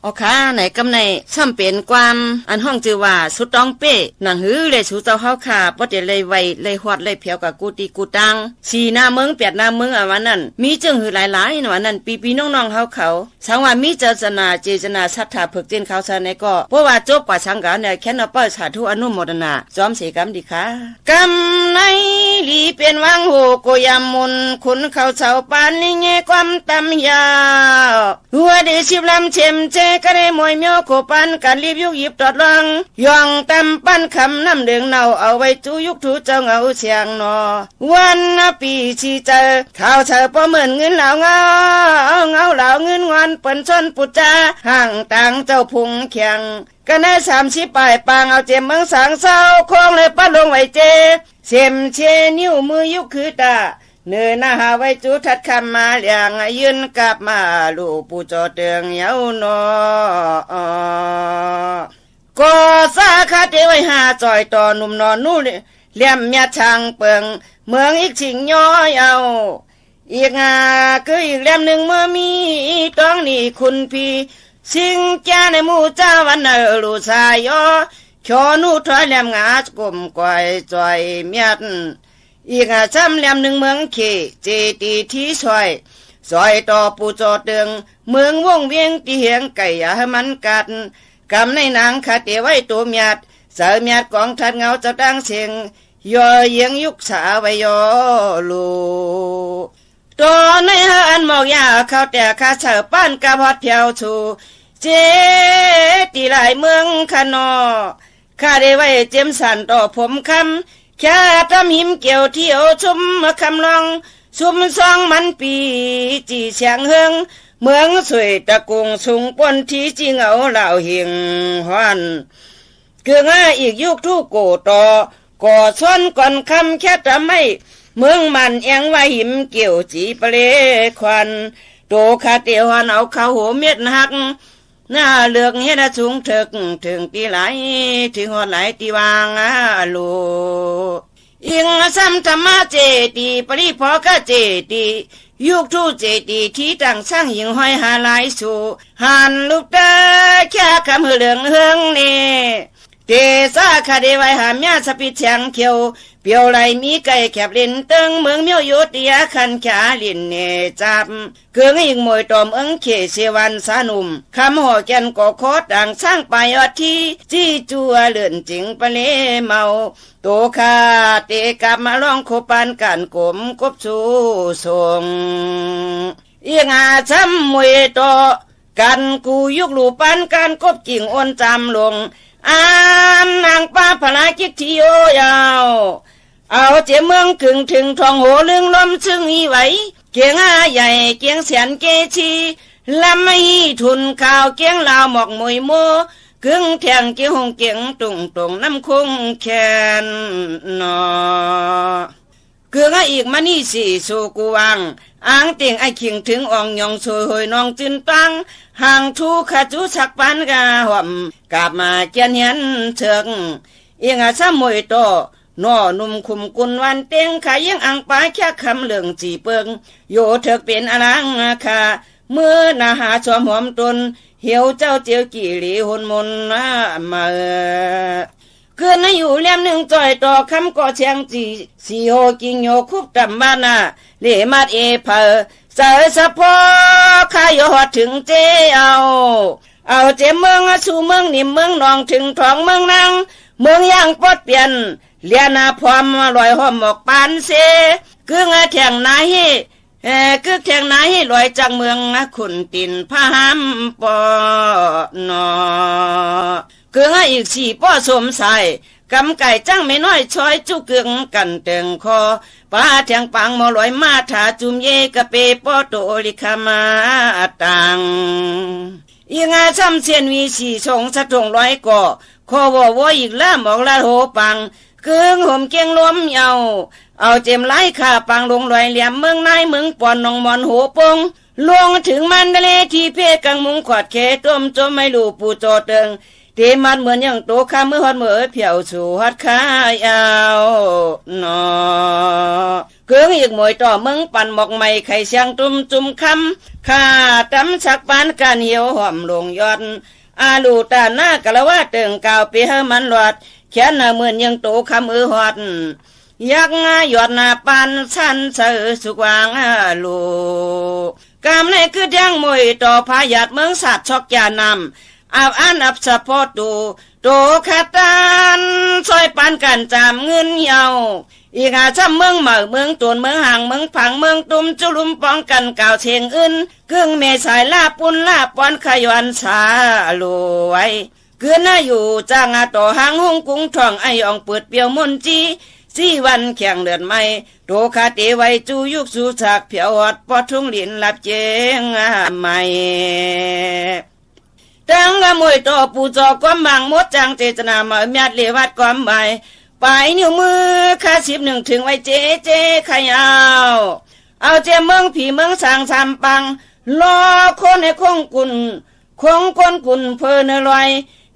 อค่ะไหนกำในช่ำเป็นความอันห้องจือว่าสุดต้องเป้หนังหือเลยสู่เจ้าเฮาค่ะบ่ได้เลยไวเลยฮอดเลยเพียวกับกูตีกูตังสีหน้าเมืองเปียดหน้าเมืองวันนั้นมีจึงหือหลายๆวันนั้นปีๆน้องๆเฮาเขาสังว่ามีเจตนาศรัทธาฝึกเจนเขาซะในก็เพราะว่าจบกว่าสังกาเนี่ยแค่นเปิ้ลสาธุอนุโมทนาจอมเสกรรมดีค่ะกำในลีเป็นวังโหโกยามมุนคุณเขาเสาปานนี่แงความตำยาวหัวดีสิบลำเชมเจก็ได้มวยเมียวโคปันการรีบยุกหยิบตอดลังย่องตำปั้นคำน้ำเดืองเนาเอาไว้จูยุกถูเจ้าเอาเสียงนอวันปีชีเจอข่าวเธอป้อเหมือนเงินเหล่าเงาเหล่าเงินงอนเปิ้นชนปุจจาห่างต่างเจ้าพุงเขียงก็ได้30 ปลายปางเอาเจมเมืองสางเศร้าคงเลยป้าลงไว้เจเสียมเชนิ้วมือยุกคือตาเนื้อหน้าหาไว้จูทัดคำมาเลี้ยงยืนกับมาลูกปูจอเตืองเยาวนอก็สาขาเทไว้หาจอยต่อหนุ่มนอนนู่นเลี่ยมเมียช่างเปิงเมืองอีกชิงย้อยเอาอีกคืออีกเล่มหนึ่งเมื่อมีต้องนี่คุณพี่สิงแก่ในหมู่เจ้าวันเนอลูสายยอชอนูถอยเล่มงากลมกวายจอยเมียดอีกซ้ำเล่มหนึ่งเมืองเขเจตีที่ซอยต่อปูจอเตืองเมืองวงเวียงที่เหียงไก่ยามันกัดกำในนางคาเตไว้ตัวเมียดเสือเมียดกองทัดเงาจะดังเสียงยอเยียงยุกสาไว้ยอลูตัวในหันหมอกยาเขาแต่ข้าเสือป้านกะพอดเพียวชูเจตีหลายเมืองขนอข้าได้ไว้เจมสันต่อผมคำแค่ทำหิมเกี่ยวเที่ยวชุมคำลองชุมซองมันปีจีเสียงเฮืองเมืองสวยตะกุงสูงปนที่จิงเอาเหล่าเหียงฮอนเกืองอีกยุคทุกโกต่อก่อซ้อนก่อนคำแค่ทำให้เมืองมันเอียงว่าหิมเกี่ยวจีเปรควันโตคาเตียวหันเอาเขาหัวเม็ดหักหน้าเลือกเฮ็ดสูงถึงตีไหลถึงหอดไหลตีวางลูอิงซ้ำธรรมะเจดีปริพอกะเจดียุคทูเจดีที่ตั้งสร้างหิงห้อยหาหลายสู่หันลูกตาแค่คำเหลืองเฮืองเนเตซาคาเดไว้หามยาสปิดเสียงเขียวเปียวไหลมีไก่แคบลินตึงเมืองเมียวโยติยาคันขาลินเนจับเกืองอีกมวยตอมเขเสวันสานุมคำห่อแกนก่อโคตดังสร้างไปอทีจี้จัวเลื่อนจิงปะเลเมาโตคาเตกลับมาลองโคปันกันกลมกบชูส่งเอียงช้ำมวยโตกันกูยุกลูปันกันกบจิงอ้นจำลงนางป้าพลาคิดที่โยยาวเอาเจเมืองกึ่งถึงทองโหลึงลมซึ่งอีไหวเกียงใหญ่เกียงเสียนเกชีลำไม่ทุนข่าวเกียงลาวหมอกมวยโมกึ่งแทงเกียงหงเกียงตรงน้ำคงแขนนอเกืองอีกมานี่สี่สูกูวังอ่างเตียงไอขิงถึงอ่องยองสวยหอยนองจินตังห่างทูขาจูสักปันกาหอมกลับมาเจียนเห็นเชิงเอียงซ้ำมวยโตนอนุ่มคุมกุนวันเต็งขายังอังปาแค่คำเหลืองจีเปิงโยเถิกเป็นอลังค่ะเมื่อนาหาชอมหอมตนเหี่ยวเจ้าเจียวกี่หลีหุนมนมาเกินให้อยู่เล่มหนึ่งจ่อยต่อคำก่อเชียงจีสีโหกิงโยคุบตำบ้านาเลมาดเพอเสยสะพอข้าโยหอดถึงเจเอาเจเมืองสู่เมืองนิ่มเมืองนองถึงท้องเมืองนางเมืองย่างปอดเปลี่ยนเลียนาพร้อมลอยหอมหมอกปานเสกึ่งแข่งนายกึ่งแข่งนายลอยจากเมืองขุนตินพะหามปอนอเกลืออีกสี่ป้อสมใส่กำไก่จังไม่น้อยช้อยจุเกลืองกันเติงคอป้าแทงปังมอลอยมาถาจุมเยกะเปป้อโตลิคามาตังอีงาซ้ำเสียนวีสี่ชงสะทงร้อยก่อคอวออีกล่ามออกละโหปังเกลืองห่มเกียงล้มเยาเอาเจมไล่ข้าปังลงลอยเหลี่ยมเมืองนายเมืองปอนนองมอนโหปงลวงถึงมันทะเลที่เพกังมุงขอดเคต้มจมไม่รู้ปูโจเติงเตมันเหมือนอย่างโตข้ามือฮอดมือเพียวสู่ฮอดขายเอานอ เกืองอีกหมวยต่อเมืองปั่นหมอกใหม่ไข่เสียงตุ่มจุ่มคำข้าตำชักปานการเหี่ยวหอมลงยอดอาลูตาหน้ากะละว่าเติงกาวเปียมันหลอดแขนหน้าเหมือนยังโตคำหอดยักงาหยอดหน้าปานชันเสือสุกวางลูกำในคือยังมวยต่อพายัดเมืองสัตว์ชอกยานำอาอันอับสะพอดูโตขาตานซอยปานกันจามเงินเยาอีกหาช้ำเมืองเหมาเมืองตวนเมืองห่างเมืองผังเมืองตุ่มจุลุมป้องกันก่าวเชงอื่นเครื่องเมสายลาปุนลาปอนขยวันสาลวยเกือหน้าอยู่จ้างต่อหางห้องกุ้งทองไออ่องเปิดเปียวมนจีสี่วันแข่งเดือนไม่โตคาเตไว้จูยุกสู่ฉากเผียวหอดปอทุ่งหลินลับเจงไม่ตั้งกะมวยต่อปูจอความบางมดจังเจตนามาเมียดเลวัดความหมายปลายนิ้วมือข้า11ถึงไว้เจขยเอาเจเมืองผีเมืองสางสามปังรอคนให้คงกุนคงคนกุนเพอเนลอย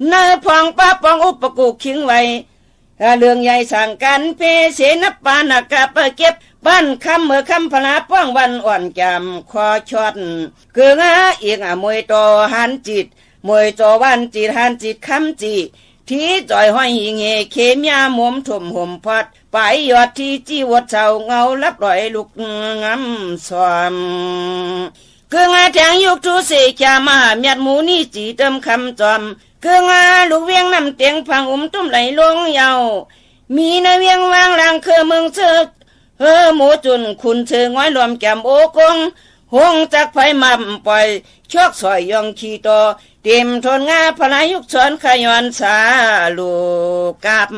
เนอพองป้าปองอุปกุคิงไว้เรื่องใหญ่สั่งกันเพเสนปานากะเปเก็บบ้านคำเมื่อคำพลาป้องวันอ่อนจำคอชอดเกืองอีกมวยต่อหันจิตมวยต่อวันจิตหันจิตคำจีที่จอยห้อยหิงเฮเขมยาหมมถมห่มพัดไปยอดที่จีวดเสาเงาลับลอยลุกงำสวมเกืองแทงยุกทุเสกามาเมียดหมูนี่จีเติมคำจอมเกืองลูกเวียงน้ำเตียงพังตุ้มไหลลงเยามีในเวียงวางลางเคอเมืองเชิดหมูจุนคุณเชิงไว้รวมแก้มโอกงหงจักไฟมั่มปล่อยชอกสอยยองขีโตเต็มทนงาพลายุกสอนขยอนสาลูกับ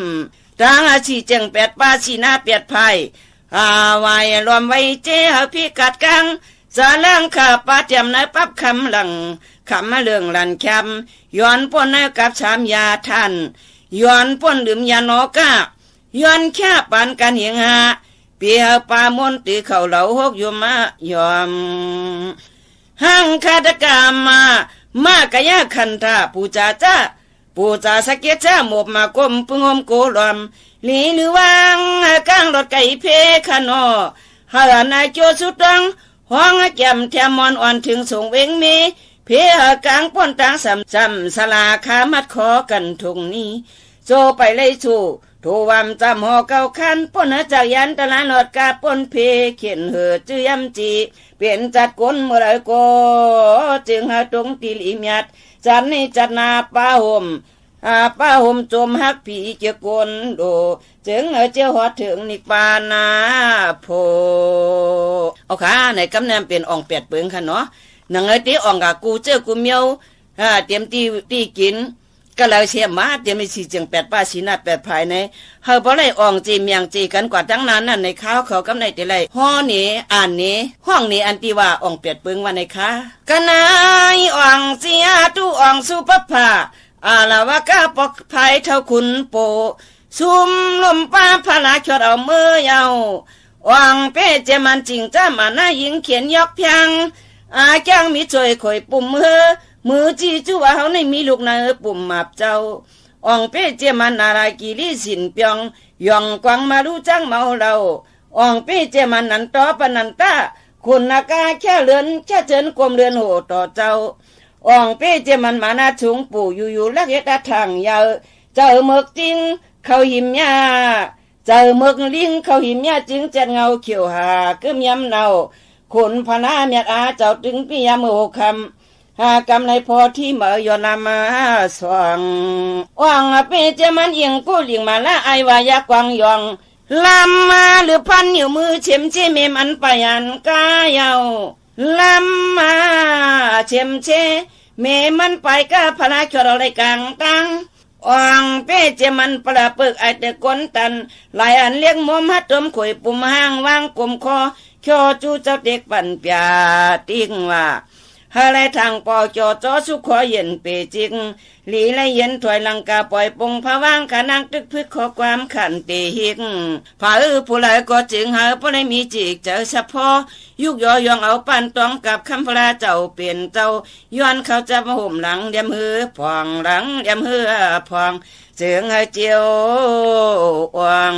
ทางอาชีเจงแปดป้าชีนาเปียดไผ่วายรวมไว้เจ้าพี่กัดกังสาลังข้าป้าเตรียมในปั๊บคำหลังคำมาเรื่องลันแคมย้อนป้นกับชามยาท่านย้อนป้นดื่มยานอกะย้อนแค่ปานกันเหียงหาเปียปามนตีเข่าเหลาหกอยู่มายอมหังคาตกามากะยาคันธาปูจาจ้าปูจาสเกียจ้าหมบมากลมปึงอมโกลอมหลีหรือวางกลางรถไก่เพขนอหานายโจสุดังห้องแก้มแทมมอนอ่อนถึงส่งเวงมีเพกลางป้นต่างจำสลาขามัดขอกันทุงนี้โจไปเลยสู่ถูวำจำหอเก่าคันป้นจากยันตลาดหลอดกาป้นเพเขียนเหือจื้อยำจีเปลี่ยนจัดกลเมื่อไรก็จึงหาตรงตีลิมยัดจัดนี่จัดนาป้าห่มป้าห่มจมฮักผีเจ้ากลโดจึงเจ้าหัวถึงนิปานาโพเอาค่ะในกำเนิดเป็นอ่องแปดเปิงค่ะเนาะหนังตีอ่องกับกูเจ้ากูเมียวเตรียมตีกินก็เลยเชื่อมาเตรียมมีสีเจียงแปดป้าสีนาแปดภายในเฮาบ่ได้อ่องจีเมียงจีกันกว่าทั้งนั้นนั่นในข้าวเขากำในแต่ไรห้อนี้อ่านนี้ห้องนี้อันที่ว่าอ่องแปดเปิงว่าในค่ะกันนายอ่องเสียตู้อ่องสุปภาลาวากาปอกภายเท่าคุณโปซุมลมป้าพลาชดเอามือเยาอ่องเป้เจมันจริงจ้ามาหน้ายิงเขียนยอกเพียงจ้างมีช่วยข่อยปุ่มมือจีจูว่าเขาในมีลูกนายปุ่มมาบเจ้าอ่องเป้เจมันนารากีรีสินเปียงยองกวางมารู้จังเมาเราอ่องเป้เจมันนันต่อปนันตาคุณนากาแค่เลือนแค่เจินกลมเลือนโหต่อเจ้าอ่องเป้เจมันมานาชุงปู่อยู่ลักเยดทางยาวเจ้าเมือกจริงเขาหิมยาเจ้าเมือกลิงเขาหิมยาจึงจัดเงาเขียวหากึมยำเนาคนพนาเมียอาเจ้าถึงพิยามโอคำหากำในพอที่เมื่อยอนามาสว่างว่างเป้เจมันเอียงกู้หลิงมาละไอวายากวางยองลำมาหรือพันอยู่มือเข็มเจเมมอันปายันกายาวลำมาเข็มเจเมมันไปก็พลาชดอะไรกลางตังอ่างเป้เจมันปลาเปิกไอแต่ก้นตันหลายอันเลี้ยงมอมฮัดตมข่อยปุ่มห้างวางกลมคอโชจูเจ้าเด็กปั่นปยาติ้งว่าฮาไรทางปอจอจอสุขอเย็นเปจิงหลีไรเย็นถอยลังกาปล่อยปงผาวางขานังตึกพึกขอความขันเตหิกผาผู้ไรก็จึงหาผู้ไรมีจิกเจอเฉพาะยุกยอยองเอาปันตองกับคำพระเจ้าเปลี่ยนเจ้าย้อนเขาจะมาห่มหลังเดียมหือพองหลังเดียมหือพองจึงให้เจียววัง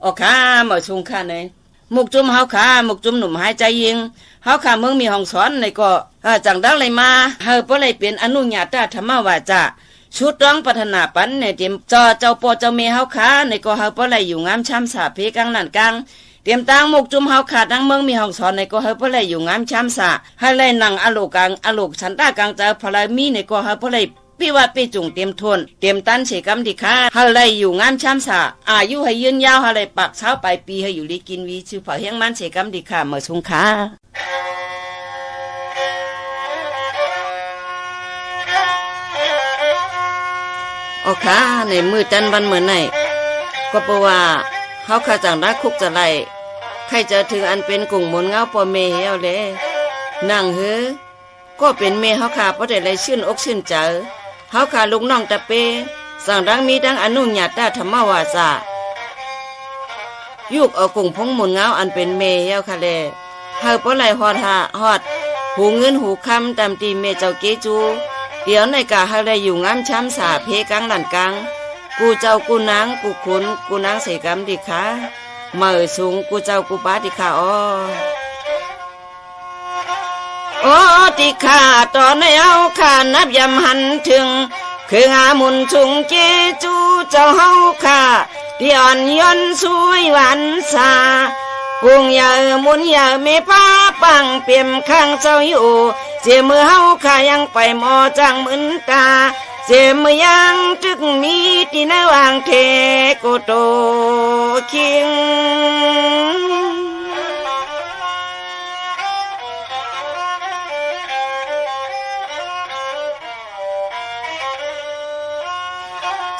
ออกขามาสูงขาในมุกจุ่มเฮาขามุกจุ่มหนุ่มหายใจยิงเฮาขาเมืองมีห้องสอนในก็จังดังเลยมาเฮาบ่เลยเป็นอนุญาตธรรมวาจาชุดร้องพัฒนาปันในเตรียมเจ้าปอเจ้าเมเฮาขาในก็เฮาบ่เลยอยู่งามช้ำสาเพกังนั่นกังเตรียมตังมุกจุ่มเฮาขาดังเมืองมีห้องสอนในก็เฮาบ่เลยอยู่งามช้ำสาให้เลยนั่งอโลกังอโลกฉันตากลางเจ้าพลามีในก็เฮาบ่เลยพี่ว่าไปจุงเตรียมทนเตรียมตันเสกรรมที่ค้าเฮาเลยอยู่งามช้ำสาอายุให้ยืนยาวเฮาเลยปักเช้าปลายปีให้อยู่ลีกินวีชื่อเผาเฮียงมันเสกรรมที่ค้าเมื่อสงขาโอค่ะในมือจันวันเหมือนไหนก็เพราะว่าเฮาขาจังรักคุกจะไล่ใครจะถึงอันเป็นกุ่งหมุนเงาปอเมเฮียวเลยนั่งเฮ้อก็เป็นเมเฮาขาบ่ได้เลยชื่นอกชื่นใจเฮาขาลูกน้องตะเปสั่งดังมีดังอนุญาตธรรมวาจายุกเอากุ่งพงหมุนเงาอันเป็นเมเฮียวค่ะแลเฮาบ่ไล่ฮอดหูเงินหูคำตามตีเมเจ้าเกจูเดี๋ยวในกะเฮาได้อยู่งามช้ำสาเพกังนั่นกังกูเจ้ากูนางกูขุนกูนางเสกรรมดิคะเมื่อสูงกูเจ้ากูป้าดิคะโอ้ติขาตอนในเอาขานับยำหันถึงคือหามุนชุงเจจูเจ้าเฮาขาที่อ่อนย้อนสวยหวานสาปุงยามุนยาเมป้าปังเปี่ยมข้างเจ้าอยู่เสียมือเฮาขายังไปหมอจังมึนตาเสียมือยังจึกมีที่นาวางเทโกโตคิง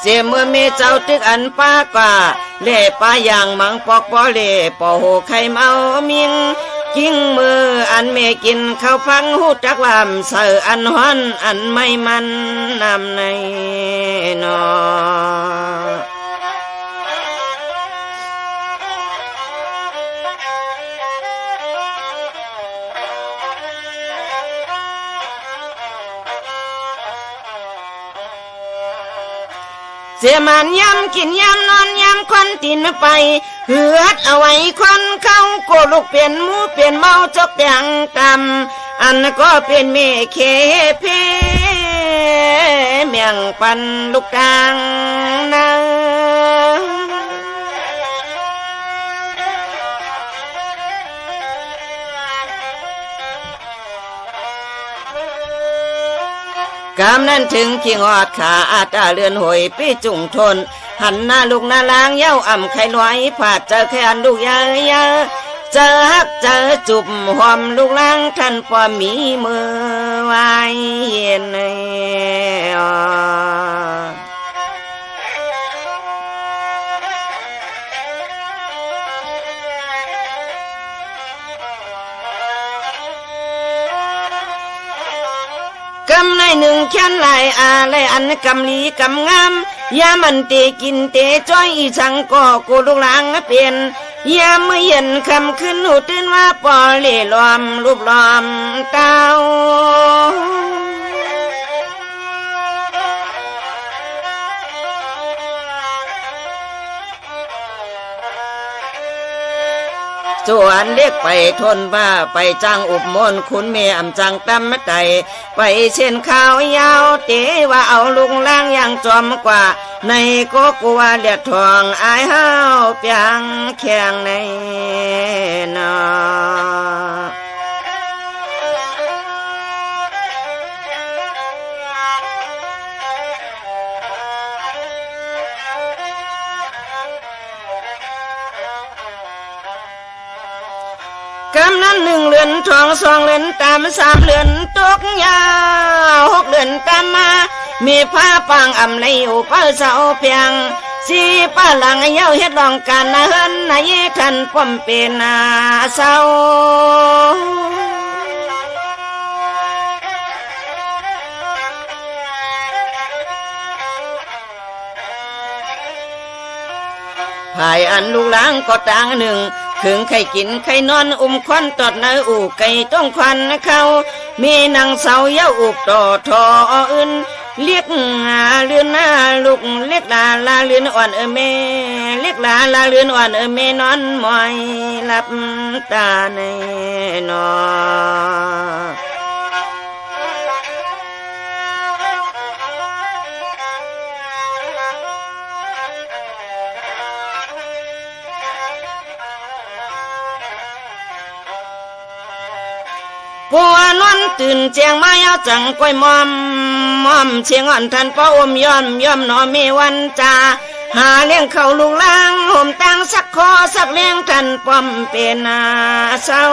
เสียเมื่อเมเจ้าตึกอันป้ากว่าเล่ป้าอย่างมังปอกปอเล่ปอโหไข่เมามิงกิ้งมืออันเมกินข้าวพังหูจักวามเสืออันฮ้อนอันไม่มันนำในนอเสียมันยำกินยำนอนยำควันตินไปเหือดเอาไว้ควันเข้าโกลูกเปลี่ยนหมูเปลี่ยนเมาจกอย่างตำอันก็เป็นเมเคเพเมียงปันลูกกลางนากำนั้นถึงขิงอดขาอาตาเลือนหอยปีจุงทนหันหน้าลูกหน้าล้างเย้าอ่ำไข่ลอยผาดเจอแค่อันลูกยาเจอฮักเจอจุบหอมลูกล้างท่านพอมีมือไว้เย็นกำในหนึ่งแค้นลายอะไรอันกำลีกำงามยามันเตกินเตจ้อยอีสังก็กูลูกหลังเปลี่ยนยามเมื่อเย็นคำขึ้นหูตื่นว่าปอเล่ล้อมรูปล้อมเต้าส่วนเล็กไปทนว่าไปจังอุบมนคุณเมียอำจังตำมะไตไปเช่นข้าวยาวเตว่าเอาลุงล่างอย่างจอมกว่าในก็กลัวเดือดทองอายห้าวเปียงแข็งในนอกำนั้น1 เรือนทอง2 เรือนตาม3 เรือนตกยาว6 เรือนตามมามีผ้าปังอำในอยู่เป้าเสาเพียงสีป้าหลังเย้าเฮ็ดลองการนะเฮินนายขันป้อมเป็นเสาภายอันลูกหลางก็ต่างหนึ่งถึงไข่กินไข่นอนควันตอดเนื้ออูไก่ต้องควันเขามีนางเสาเย้าอุบต่อทออื่น เรียกเลือนลูกเรียกลาเลือนอ่อนแม่เรียกลาเลือนอ่อนแม่นอนมอยหลับตาในนอปัวนอนตื่นเจียงมาเอาจังก้อยมอมเชียงอ่อนทันป้าอมย่อมหนอมีวันจาหาเลี้ยงเขาลูกล้างห่มตังสักคอสักเลี้ยงทันป้อมเป็นเศร้า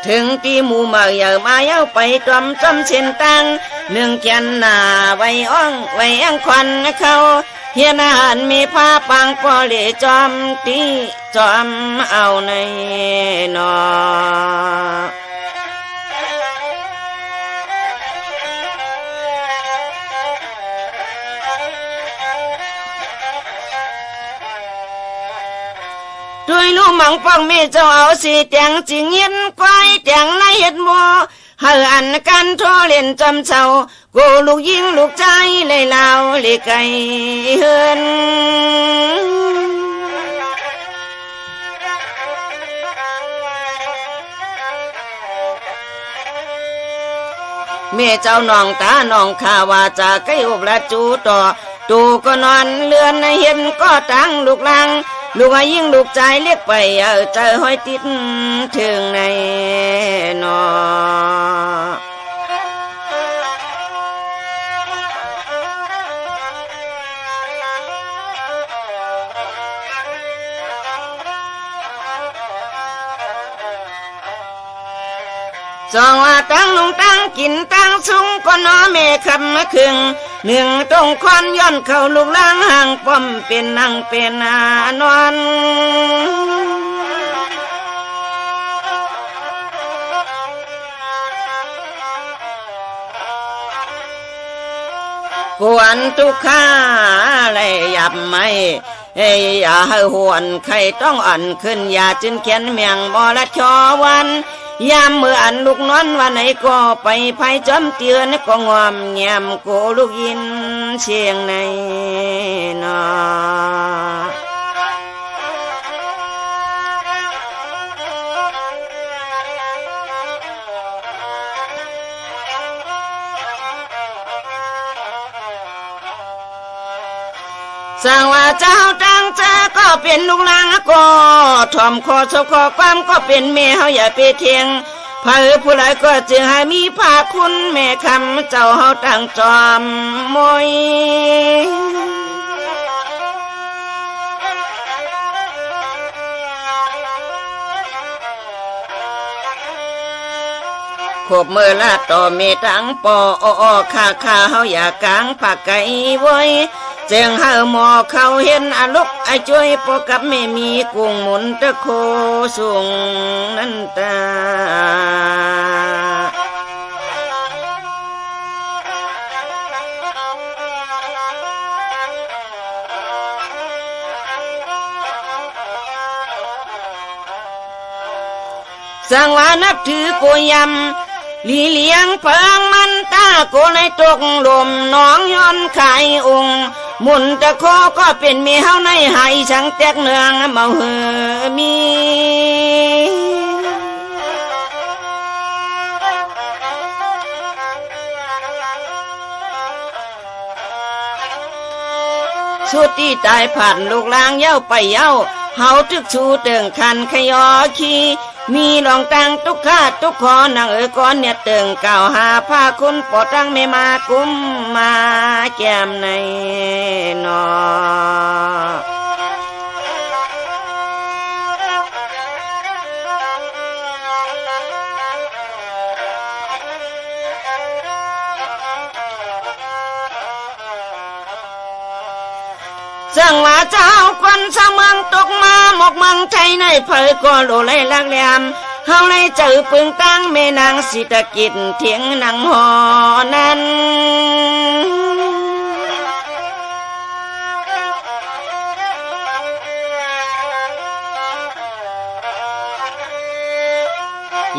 ถึงตีหมูมาอย่ามาเย้าไปจอมเส้นตังเนื่องแกนหน้าไว้อ่องไว้อังควันเขาเฮียนอาหารมีผ้าปังปอเลจอมตีจอมเอาในนอด้วยลูกมังป้องมีเจ้าเอาสีแตงจิงเย็นก้อยแตงในเห็ดบัวเฮาอันกันโทเล่นจำเจ้ากูลูกยิงลูกใจเลยลาวเลยไก่เฮินแม่เจ้าน้องตาน้องข้าว่าจะไก่อบละจูต่อตูก็นอนเลือนเห็นก็ตั้งลูกลังลูกยิ่งลูกใจเรียกไปเจอห้อยติดถึงในนอจองว่าตั้งลงตั้งกินตั้งสุงก็นอเมฆขับมาคึงหนึ่งตรงควันย้อนเข้าลูกล้างห่างป้อมเป็นนั่งเป็นนอนกวนทุกข้าเลยยับไม่อย่าให้หวนใครต้องอ่อนขึ้นอย่าจึงเขียนเมียงมอละชอวันยามเมื่ออันลูกนอนวันไหนก็ไปไผ่จอมเตือนก็งอมแงมโกลูกยินเชียงในนอสั่งว่าเจ้าตั้งเจ้าก็เป็นลูกนางก็ถ่อมคอชกคอความก็เป็นแม่เฮาอย่าไปเทียงพาผู้ใดก็จึงให้มีภาคุณแม่คำเจ้าเฮาตั้งจอมมวยขบมือละต่อเมตังปอข้าเฮาอย่ากางปากไก่ไว้เจียงเฮาหมอเขาเห็นอลุกไอช่วยปกับไม่มีกุ้งหมุนตะโคสูงนันตาสังวานับถือโกยำลีเลียงเพิงมันตาโกในตกลมน้องย้อนไข่องมุนตะโคก็เป็นเมียเฮาในหายช่างแตกเนืองเมาเหือมีสุดที่ตายผ่านลูกลางเย้าไปเย้าเฮาทึกชูเติงคันขยอขี้มีรองตังทุกข้าทุกขอนางก้อนเนี่ยเติงเก่าหาผ้าคุณปอตั้งไม่มากุมมาแก้มในนอจังว่าเจ้าคนสะเมืองตกมาหมกเมืองไทยในเผยก็โลไลลักแหลมเฮาในเจอปึงตั้งแม่นางสิตะกิจเถียงนางหอนั้น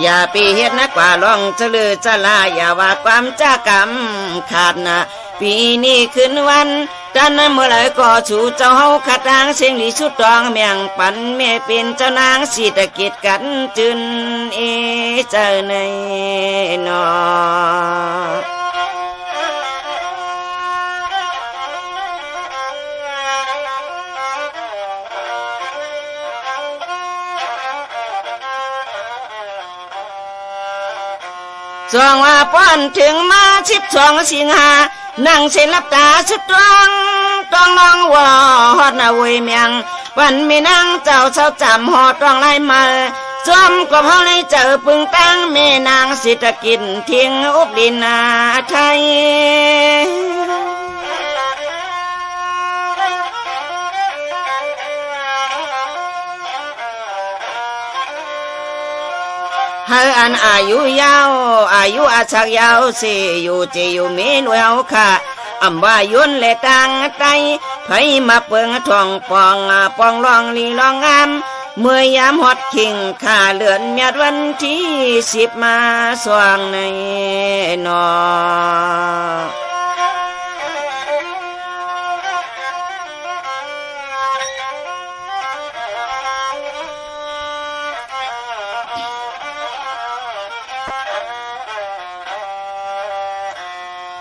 อย่าไปเฮ็ดนักกว่าลองจะลือจะลาอย่าว่าความจ้ากรรมขาดนะปีนี้ขึ้นวันดันเมื่อไรก็สู่เจ้าเฮาขัดทางเสียงดีสุดตองเมียงปันแม่เป็นเจ้านางสิตะกิดกันจืนเจ้าในนอสองว่าป้อนถึงมา12 สิงหานั่งเส้นลับตาสุดตองต้องลองว่าฮอดนาเวยเมียงวันมีนางเจ้าเช้าจำหอดต้องไล่มาจอมกับเฮาในเจอปึงตั้งแม่นางสิตะกินทิ้งอุบดินนาไทยให้อันอายุยาวอายุอาชักยาวสิอยู่จะอยู่มีหน่วยเอาค่ะอำว่ายุนและตังไตไผมาเปิงทองปองปองรองลีรองงามเมื่อยามฮอดขิงข้าเลือนเมียดวันที่10มาสว่างในนอ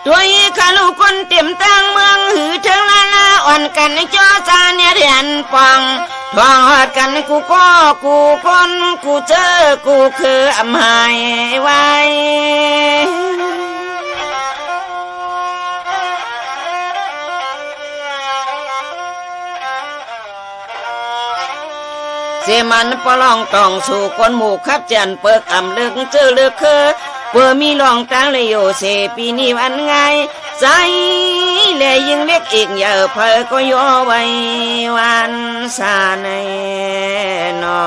ตัวอีขาลูกคนเต็มตั้งเมืองหือเทิงลาลาอ่อนกันจอจาเนี่ยเรียนปองทองหอดกันกูก็กูคนกูเจอกูคืออำหายไว้เสมันปลองตองสู่คนหมู่ขับจันเปิกอำลึกเจอเลือกคือเพื่อมีลองตังเลยโยเสปีนี้วันไงใจเลยยิ่งเล็กอีกอย่าเพอก็ย่อไว้วันสาในนอ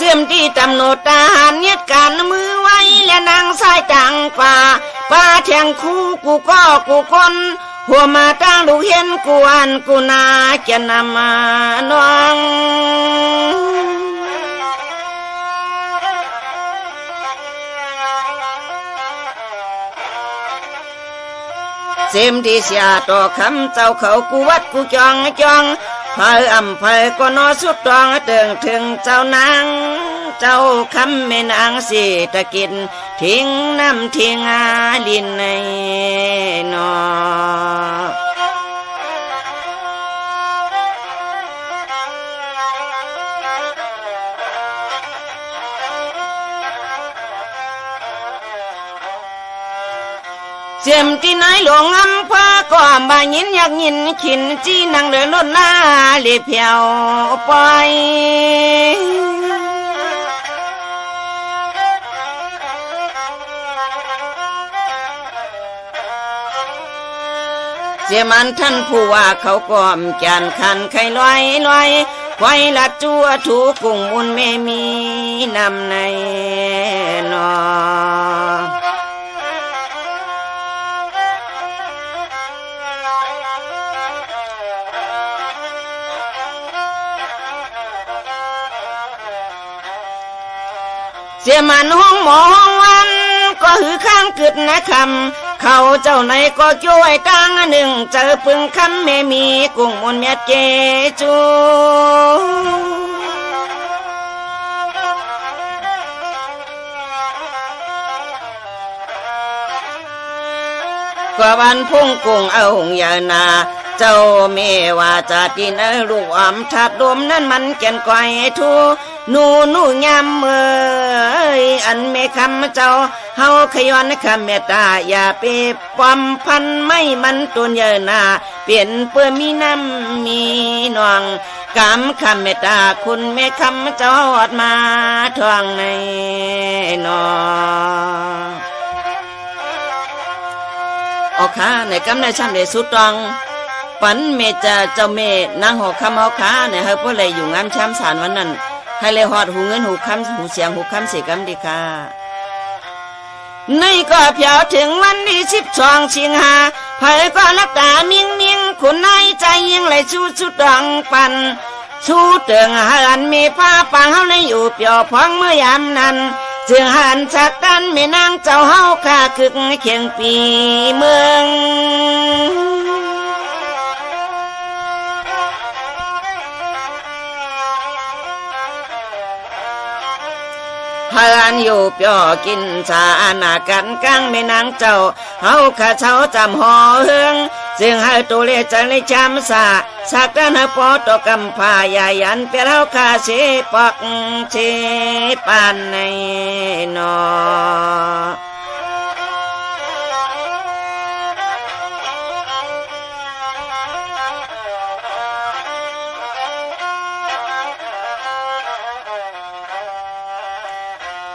เสียมที่ตำโนดทหารเนียดการมือไว้และนางสายจังป่าป้าแทงคู่กูก็กูคนหัวมาตั้งลูกเห็นกูอันกูนาจะนำมาน้องเสียมที่เสียต่อคำเจ้าเขากูวัดกูจองเพออำเพอก็นอสุดตองเติงถึงเจ้านางเจ้าคำแม่นางสิตะกินทิ้งน้ำทิ้งอาลินในนอเสียมที่ไหนหลวงอำเภอก็มายินอยากยินขินจีนังเดินล้นลาเลียเพียวปล่อยเสียมันท่านผู้ว่าเขาก้อมจานคันไข่ลอยไว้ลัดจัวถูกุ้งมุนไม่มีนำในนอเสียมันห้องหมอห้องวันก็หือข้างกึดนะคำเขาเจ้าไหนก็ช่วยตั้งหนึ่งเจอปึงคำไม่มีกุ้งมนเมียเจจูกว่าวันพุ่งกุ้งเอาหงยานาเจ้าเมว่าจะดินลูกอมทัดดมนั้นมันเกียนก้อยทูนูยำเมื่อยอันเมคำเจ้าเฮาขย้อนคำเมตตาอย่าไปปอมพันไม่มันตุนเยนาเปลี่ยนเปื้อมีน้ำมีนองกำคำเมตตาคุณเมคำเจ้าหอดมาทวงในนอออกขาในกำในช่ำในสุดตองปันเมจะเจ้าเมนางหอกคำเฮาขาในเฮาเพื่อเลยอยู่งานช้ำสารวันนั้นให้เลยหอดหูเงินหูคำหูเสียงหูคำเสียกำดีค่ะ ในก็เพียวถึงวันที่12 สิงหาไผก็ลักตามิ่งคุณนายใจยิ่งไหลสู้สุดดังปันสู้เตืองหันมีผ้าปังเฮาในอยู่เปียวพองเมื่อยามนั้นจึงหันจากกันแม่นางเจ้าเฮาข้าคึกเคียงปีเมืองเฮือนอยู่เปียวกินชาหน้ากันกลางแม่นางเจ้าเฮาข้าเช้าจำหอเฮืองจึงให้ตัวเลใจเลยจำสาสักกันปอตกำพาใหญ่ยันเปียเฮาข้าเสปอกเสปานในนอ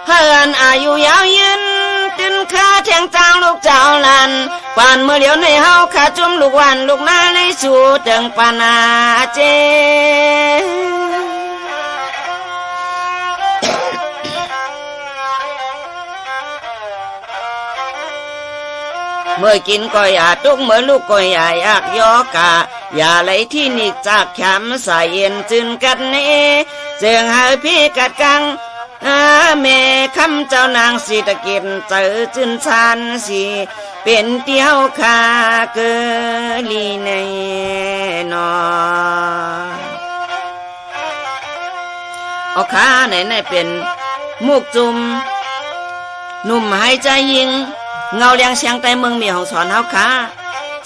เฮือนอายุยาวยืนตึนข้าแทงจางลูกเจ้าลันปานเมื่อเหลียวในเฮาข้าจุ่มลูกวันลูกนาในสู่เติงปานาเจเมื่อกินก็อย่าตุกเมื่อลูกก็อย่าอยากยอกะอย่าไหลที่นิกจากแขมสายเย็นจึนกันเนเจียงหาพี่กัดกังแม่คำเจ้านางสีตะเกียนเจอจึนชานสีเป็นเตี้ยวคาเกลีในนอเอาขาไหนเป็นมุกจุมหนุ่มหายใจยิงเงาเลี้ยงเสียงใต้เมืองมีของสอนเฮาขา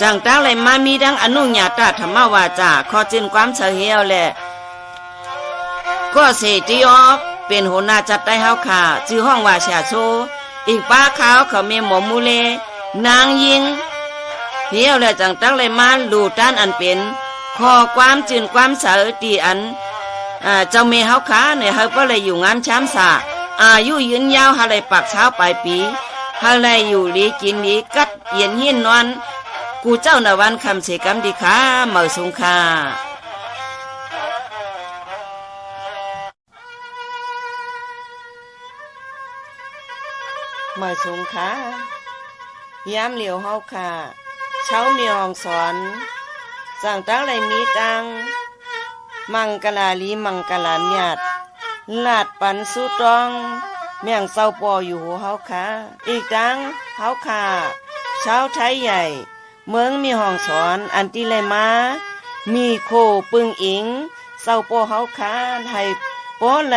จังตั้งเลยมามีดังอนุญาตธรรมวาจาขอจินความเฉลียวแหละก็เสติออกเป็นหัวหน้าจัดได้เฮาขาชื่อห้องว่าชาโซอีกป้าขาวเขามีหมอมูเลนางยิงเฮียวและจังตั้งเลยมาลูด้านอันเป็นข้อความจืนความเสอตีอันเจ้าเมเฮาขาเนี่ยเฮาก็เลยอยู่งามช้ำสาอายุยืนยาวหาเลยปากเช้าปลายปีหาเลยอยู่ลีกินลีกัดเย็นหินนอนกูเจ้านาวันคำเสกำดีขาเมื่อสงคาเมื่อสงขายามเหลียวเฮาค่ะเช้ามีห้องสอนสั่งตั้งไรมีตังมังกลาลีมังกลาเมียดลาดปันสุตองเมียงเศร้าปออยู่หัวเฮาค่ะอีกตังเฮาค่ะเช้าไทยใหญ่เมืองมีห้องสอนอันที่ไรมามีโคปึงอิงเศร้าปอเฮาค่ะให้ปอไร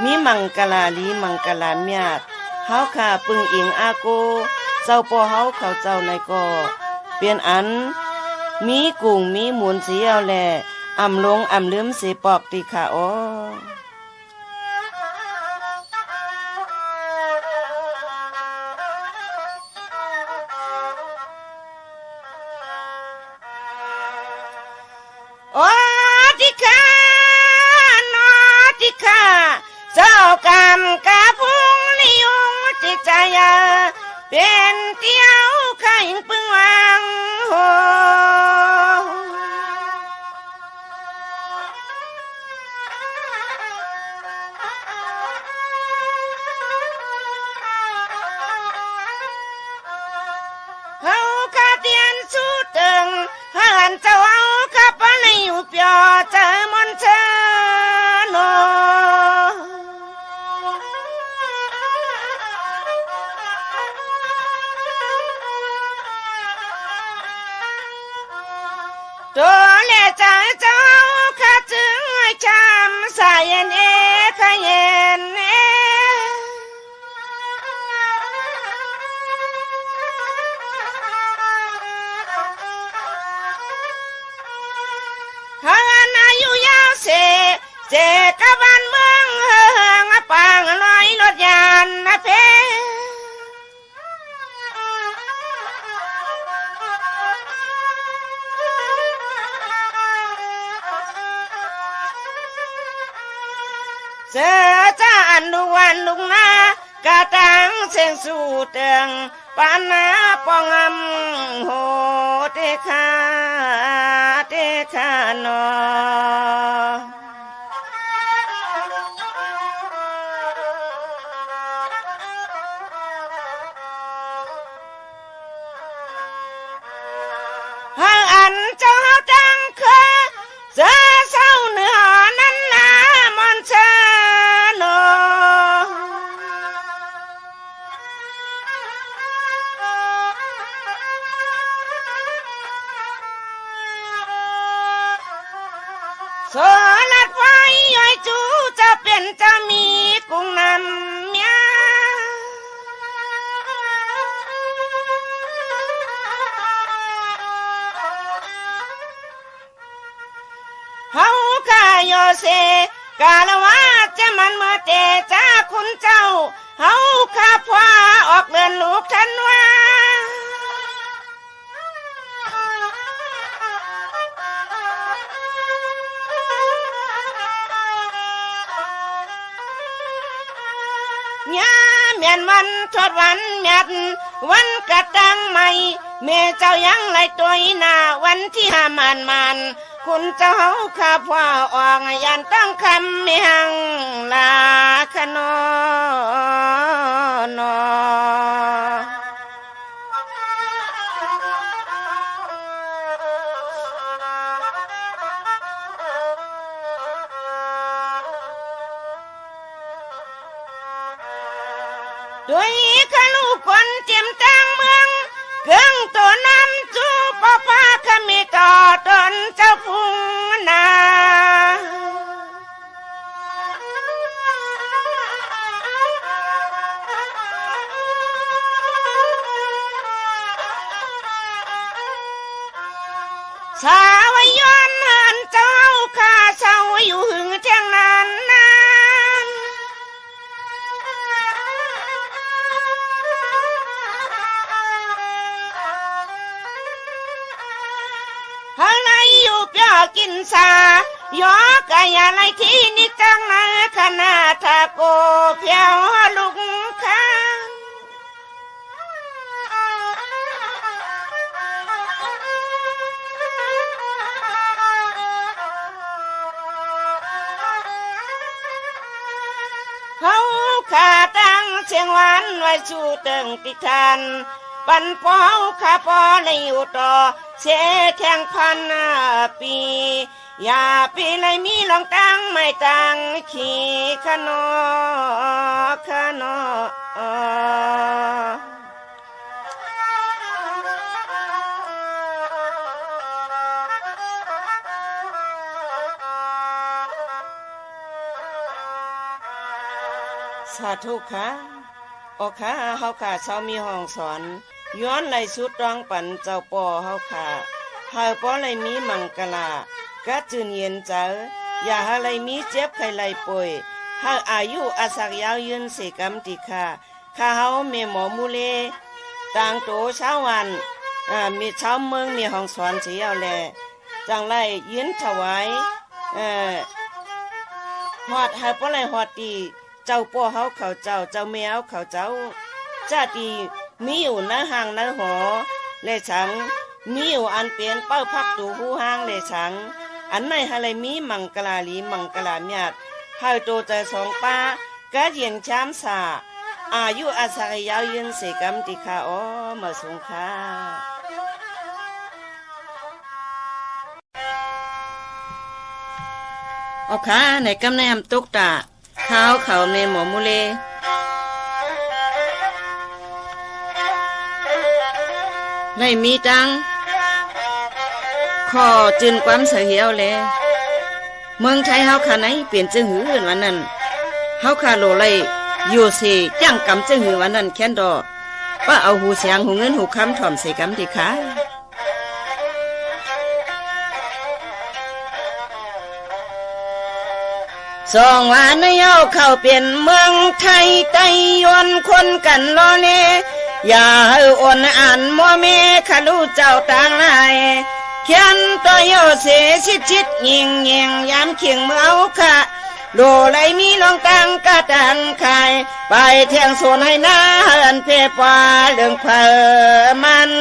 มีมังกลาลีมังกลาเมียดเฮาขาปึงอิงอาโกเจ้าปอเฮาเขาเจ้าในก่อเปลี่ยนอันมีกุ้งมีหมุนเสียวแลอำลงอำลืมเสปอกติขาอ้อโอ้ติขานอติขาเจ้ากรรมกะพุงลิยงจิตใจเป็นเตี้ยวข้าหิงปึงวางโหเฮาข้าเตียนสู้ตึงเฮือนเจ้าเฮาข้าปะในอยู่เปียวเจอมนเชโนตัวเล่ใจเจ้าข้าจึงให้จำสายเย็นข้าเย็นหางอายุยาวเสกะบ้านเมืองเฮืองปังลอยรถยานเพเสือจ้าอันลูกวันลูกนากะตังเสียงสู่เตืองปานาปองโหเตคาโน นจะมีกุ้งนำเมียเฮาข้าโยเซกาละว่าจะมันเมื่อเตจ้าคุณเจ้าเฮาข้าพาออกเดินลูกทันว่าเมียนวันทอดวันเมียดวันกระตังใหม่เมเจ้ายังไหลตัวหน้าวันที่ห้ามานคุณเจ้าเฮาข้าพ่อออกยันต้องคำเมียงลาขนอนอด้วยขลูกคนเจียมตังเมืองเครื่องตัวน้ำจูปะปาขมีต่อตนเจ้าพุงนาสาวย้อนเหินเจ้าข้าเจ้าอยู่หึงเที่ยงนั้นนะอะไรอยู่เปียกินสายอกะยาไรที่นี่จังนะขนาทาโกเพียวลุกข้างเฮาข้าตั้งเชียงวันไว้ชูเติงติทันปันปอข้าปอในอยู่ต่อเสแข่ง1,000 ปีอย่าปีเลยมีลองตั้งไม่ตั้งขี่ขนอขนอสาธุค่ะโอค่ะเฮาค่ะเช้ามีห้องสอนย้อนไหลสุดรองปันเจ้าปอเฮาค่ะเฮาปอไหลมีมังกลากะจืนเย็นเจออย่าหาไหลมีเจ็บไข้ไหลป่วยเฮาอายุอาศักยาวยืนเสกำติค่ะข้าเฮาแม่หมอมูเลต่างโตเช้าวันมีเช้าเมืองมีห้องสอนเสียวแลจังไรยืนถวายฮอดเฮาปอไหลฮอดตีเจ้าป้อเฮาเขาเจ้าแมวเขาเจ้าจ้าตีมีอยู่หน้าห้างหน้าหอเลฉังมีอยู่อันเปลี่ยนเป้าพักตูหูห้างเลฉังอันไหนอะไรมีมังกลาลีมังกลาเมียดเฮาโตใจสองป้ากะเยียงช้ำสาอายุอาศัยยาวยืนเสกำติคาอ๋อมาสงค่าเอาค่ะในกำแนมตุกตาข้าวเขาเมหมอมูเลในมีตังขอจืนความเสียเหี่ยวแลเมืองไทยเฮาขาไหนเปลี่ยนจึงหือวันนั้นเฮาขาโลไลอยู่สิจังกำจึงหือวันนั้นแค้นดอว่าเอาหูเสียงหูเงินหูคำถ่อมใส่กำติขาสองวันในเฮาเข้าเปลี่ยนเมืองไทยไต้ยวนคนกันรอเนอย่าให้อ่อนอ่านมัวเมขลูเจ้าต่างนายเขียนตัวโยเสชิดยิงยามเขียงเมื่อค่ะโลไหลมีลองตังกะตังไข่ไปเที่ยงโซนให้หน้าเฮินเพปว่าเรื่องเพอมัน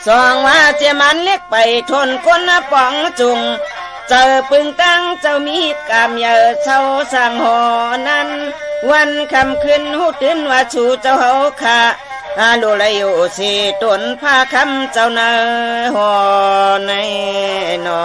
สองว่าเจมันเล็กไปทนคนป่องจุงเจอปึงตั้งเจ้ามีกามเยอะเช่าสั่งหอนั้นวันคำคืนหูตื่นว่าชูเจ้าเฮาค่ะโลเลยอยู่สิตนผ้าคำเจ้านาหอในนอ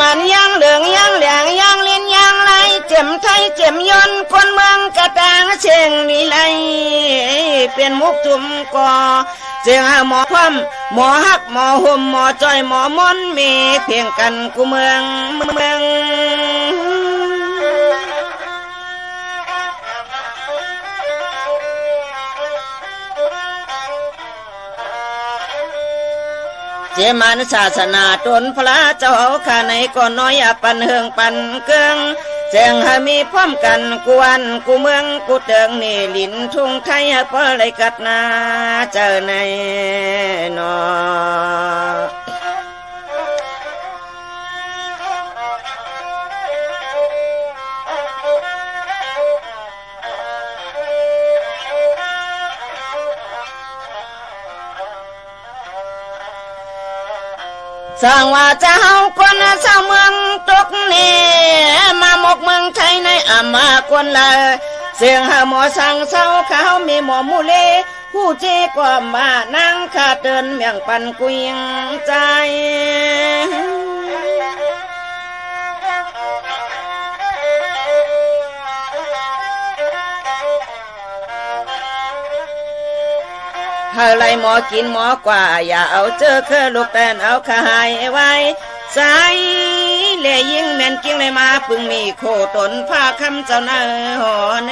มันยังเหลืองยังเหลืองยังลิ้นยังไหลเจ็มไทยเจ็มยนต์คนเมืองกระตางเชียงนี่ไหลเป็นมุกจุ่มก่อเสียงหมอความหมอฮักหมอห่มหมอจอยหมอมนมีเพียงกันกูเมืองเจมันศาสนาตนพระเจ้าข้าในก่อนน้อยปันเฮืองปันเกืองแจ้งให้มีพร้อมกันกวนกูเมืองกูเติงนี่ลิ้นทุ่งไทยเพราะอะไรกัดนาเจอในนอสร้างว่าจะเฮาคนชาวเมืองตกนี่มาหมกเมืองไทยในมาคนละเสียงหาหมอสั่งเศร้าเขามีหมอมูเลผู้เจ้ก็มานั่งขาเดินเมียงปันกุยงใจอะไรหมอกินหมอกว่าอย่าเอาเจอเคอลูกแตนเอาขายไว้สายเล่ยิงแม่นกิ้งเลยมาปึงมีโคตนผ้าคำเจ้าหน้าหอใน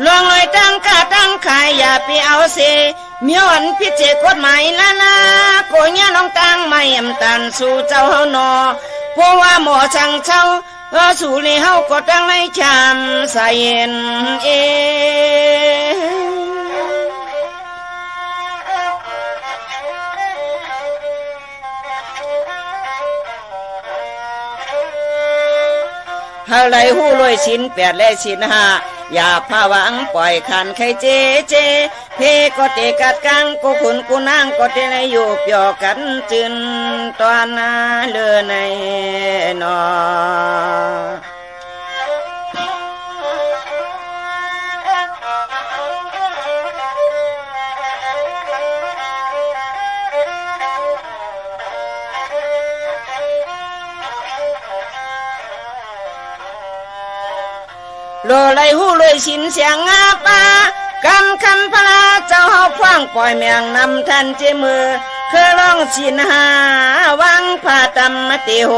ลองเลยตั้งกะตั้งขายอย่าไปเอาเสมีวันพิเศษกฎหมายละนะโกยน้องตั้งไม่อำตันสู่เจ้าเฮานอเพราะว่าหมอช่างเช่าสู่เลยเฮาก็ตั้งในชามใส่เย็นอะไรหู้รวยชิ้นแปดและชิ้นห้าอย่าพาวังปล่อยขันใครเจเพก็เตกัดกังกูขุนกูนางก็เตในอยู่เปียกันจืนตอนนาเลือในนอโลไหลหูเลยชินเสียงอาปากำคำพระเจ้าเฮาคว้างปล่อยเมียงนำทันเจมือเคยร้องชินหาวังผ้าตำมติโห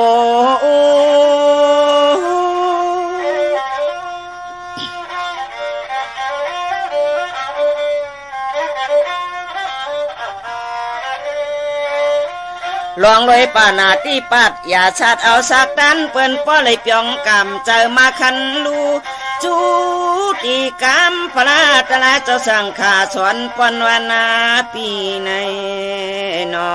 ลองเลยป่านาที่ปัดอย่าชาดเอาสักดันเปิ้นป้อเลยเปียงกำเจอมาคันลูจูติกรรมพระตลาเจ้าสังขาสอนปนวนาปีในนอ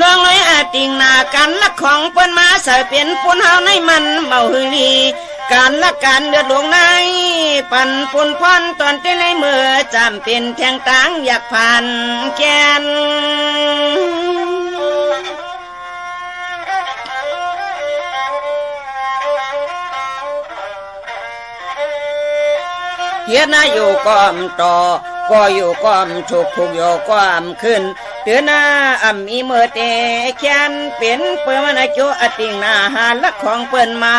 ลองเลยอาติงนากันละของเปิ้นมาใส่เป็นปุนเฮาในมันเมาหือลีการละการเดือดหลวงในปันปุนพรตอนที่ในมือจำเป็นแทงตังอยากผ่านแกนเฮียนาอยู่ก้อมต่อก็อยู่ก้อมถูกอยู่ก้อมขึ้นเตือนหน้ามีเมื่อเตะแขนเป็นเปิ่มนาจูอติงนาหาลักของเปิ้นมา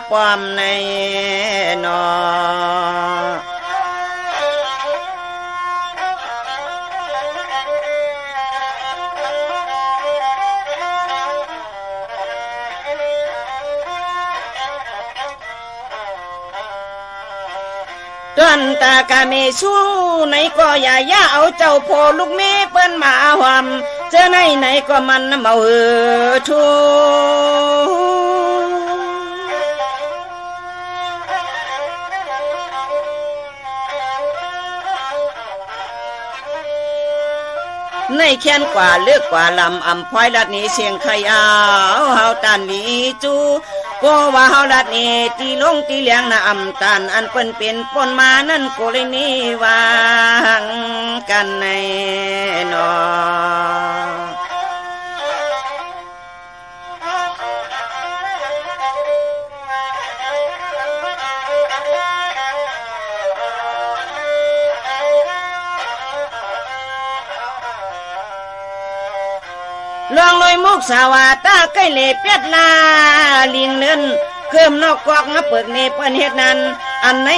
ปอมในนอต้นตากาเมชูไหนก็อย่าเอาเจ้าโพลูกเมเปิ้นมาหวามเจอไหนก็มันเมาชู ในแค้นกว่าเลือกกว่าลำอำพอยลัดนี้เสียงใครเอาเฮาตันลีจูโกว่าเฮาลัดนี้ตีลงตีเลี้ยงนะอำตันอันเปิ้นเป็นปนมานั่นโกเลยนี่วางกันในนอลองลอยมุกสาวาตาใกล้เล่เป็ดลาลิงเลินเกิมนอกกอกนะเปิกเนเปิ้นเฮ็ดนั้นอันไหน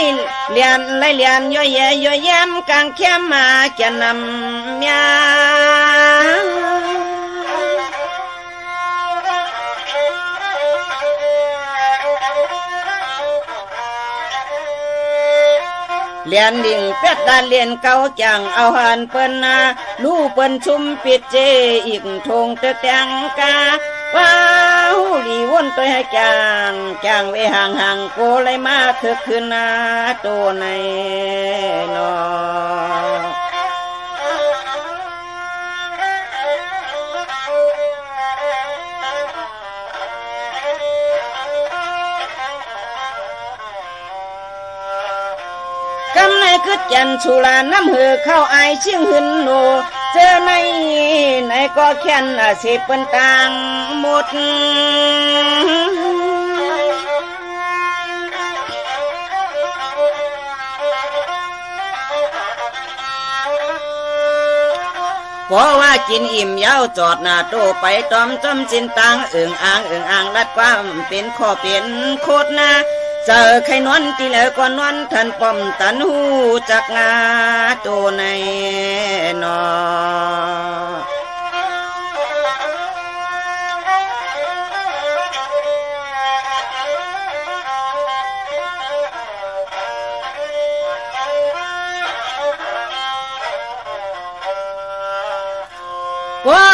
เลียนไล่เลียนย่อยแย่ย่อยแย้มกลางเข้มมาแก่นำยาเลียนดิ่งเป็ดดาเลียนเก่าจังเอาหันเปิ้นนาลู่เปิ้นชุมปิดเจอีกทงเตแตงกาว้าวลีวนตัวให้จางไว้ห่างโกเลยมาคือคืนนาโตในนอกำในคืดยันสุลาน้ำเหือเข้าอายเชียงหึนโนเจอในก็แค้นสิเปิ้นต่างหมดเพราะว่ากินอิ่มยาวจอดหน้าโตไปตอมจอมจินตังอ่างลัดความเป็นข้อเป็นโคตรนะเจอใครนอนตีแล้วก่อนนอนท่านป้อมตันหูจักงาโตในนอ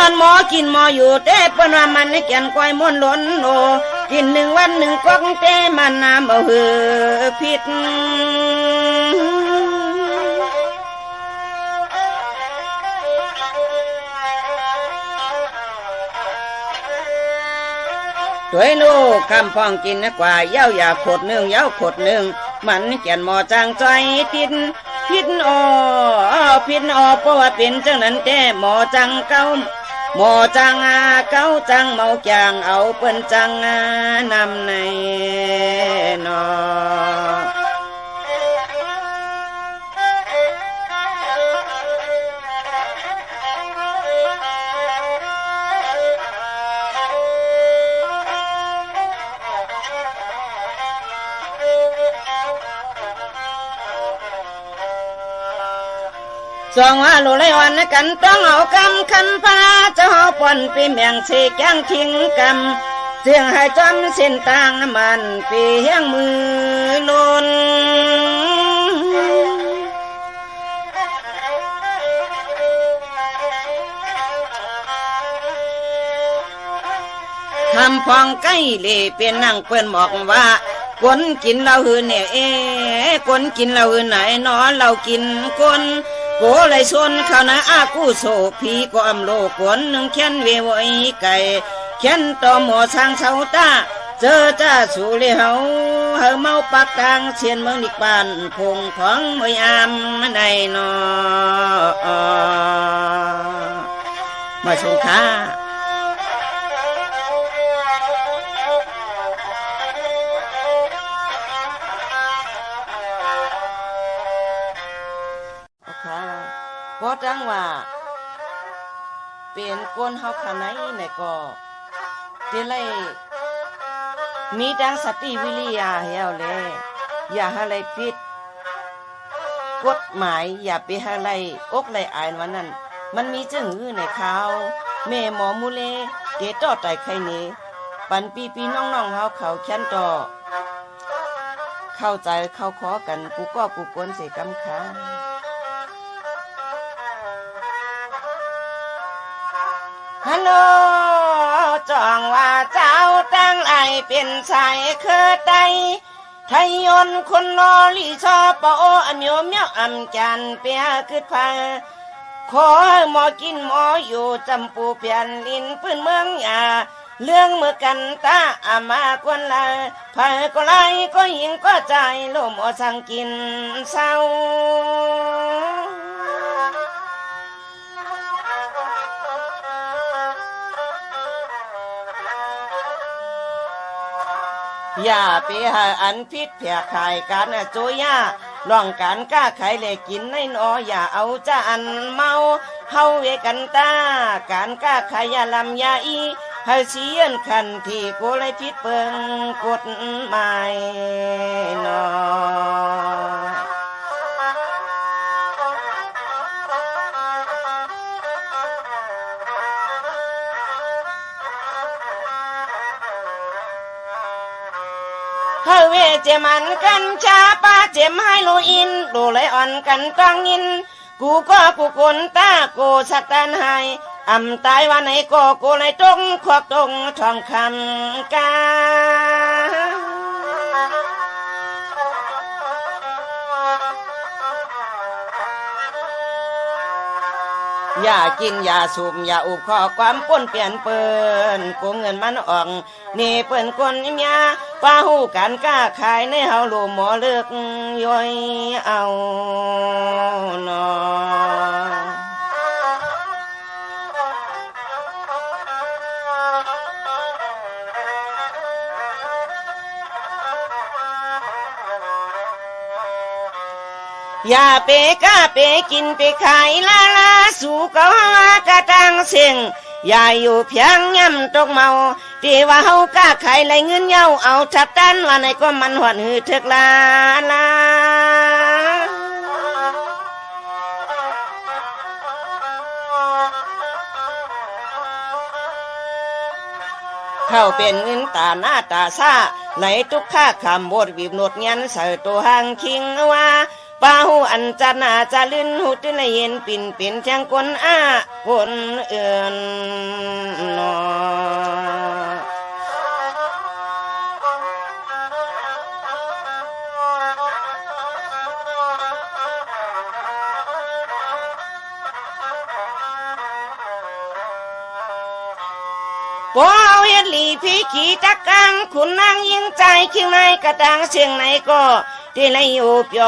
นหมอกินหมออยู่เต้เปิ้นว่ามันให้แก่นก้อยม้วนล้นโนกิน1 วัน1ก๊อกเต้มันน้ำเอาหือพิษด้วยโลกคำพองกินกว่าเย้าอย่าขดหนึ่งเย้าขดหนึ่งมันแก่นหมอจางใจติดพิษเพราะว่าเป็นจังนั้นแต่หมอจังเก้าหมอจังเก้าจังเมาจางเอาเปิ้นจังนำในนอสองว่าโลเลยวันกันต้องเอากำคันพาเจ้าป่อนปีเมียงเสกยังทิ้งกำเสียงให้จำเส้นต่างมันปีเฮียงมือลนคำพองใกล้เล่เป็นนั่งเปิ้นบอกว่าคนกินเราหือเนี่ยคนกินเราหือไหนนอนเรากินคนโกเลยชนเขานะอากูโศกพีก็อำโลกวนหนึ่งแค้นเววไอไก่แค้นต่อหมอช่างเสาตาเจอจ้าสู่เลยเฮาเมาปักกลางเชียนเมืองนิกบานพงของมวยอามในนอมาชงค้าก็จังว่าเป็นก้นเฮาขนาดไหนก็เดี๋ยวเลยมีดังสติวิริยะเหี่ยวแลอย่าอะไรผิดกฎหมายอย่าไปอะไรอกไหลอายวันนั้นมันมีจึงหื้อในข่าวแม่หมอมูเลเกต่อไตไข่นี้ปันปีน้องๆเฮาเขาแค้นต่อเข้าใจเข้าขอกันกูก็กูกวนเสกำค้าฮัลโหลจองว่าเจ้าตั้งไอเป็นสายเคอไตไทยยนคนนอลีชอปออันโยมเนียวอำจันเปียกึดพา ขอหมอกินหมออยู่จำปูเพียนลินพื้นเมืองยาเรื่องเมื่อกันตาอามากวนลาไผก็ไล่ก็หิงก็ใจลมอสั่งกินเศร้าอย่าไปหาอันพิษเพียขายกันโจย่าลองการก้าขายเลยกินในนออย่าเอาจะอันเมาเฮาเวกันตาการก้าขายยาลำยาอีเฮาเสียนคันที่โกเลยพิษเปิงกฎหมายนอเฮาเวเจมันกันชาปาเจมให้โลอินดูเลยอ่อนกันต้องยินกูก็กูคนตาโกสักตันให้อำตายวันไหนก็โกเลยตรงควักตรงทองคำกาอย่ากินอย่าสูบอย่าอุบข้อความป้นเปลี่ยนเปิ้นโกงเงินมันออกนี่เปิ้นคนเมียป้าหูกันกล้าขายในเฮาลูหมอเลิกย่อยเอานออย่าเปก้าเปกินไปขายลาลาสู่เขากระตังเสียงอย่าอยู่เพียงย่ำตกเมาที่ว่าเฮากล้าขายไรเงินเย้าเอาทับตันว่าในก็มันหวนหือเถิกลาลาเข้าเป็นเงินตาหน้าตาซาไหลทุกข้าคำบดบีบหนวดเงียนใส่ตัวหางคิงว่าป้าหูอันจันนาจะลื่นหูตื้นเย็นปิ่นปิ่นเทียงคนคนเอื่นนอพอเอาเฮ็ดหลีพี่ขี่จักกังคุณนางยิงใจคิงในกระตังเสียงไหนก็ที่ไรอยู่เปีย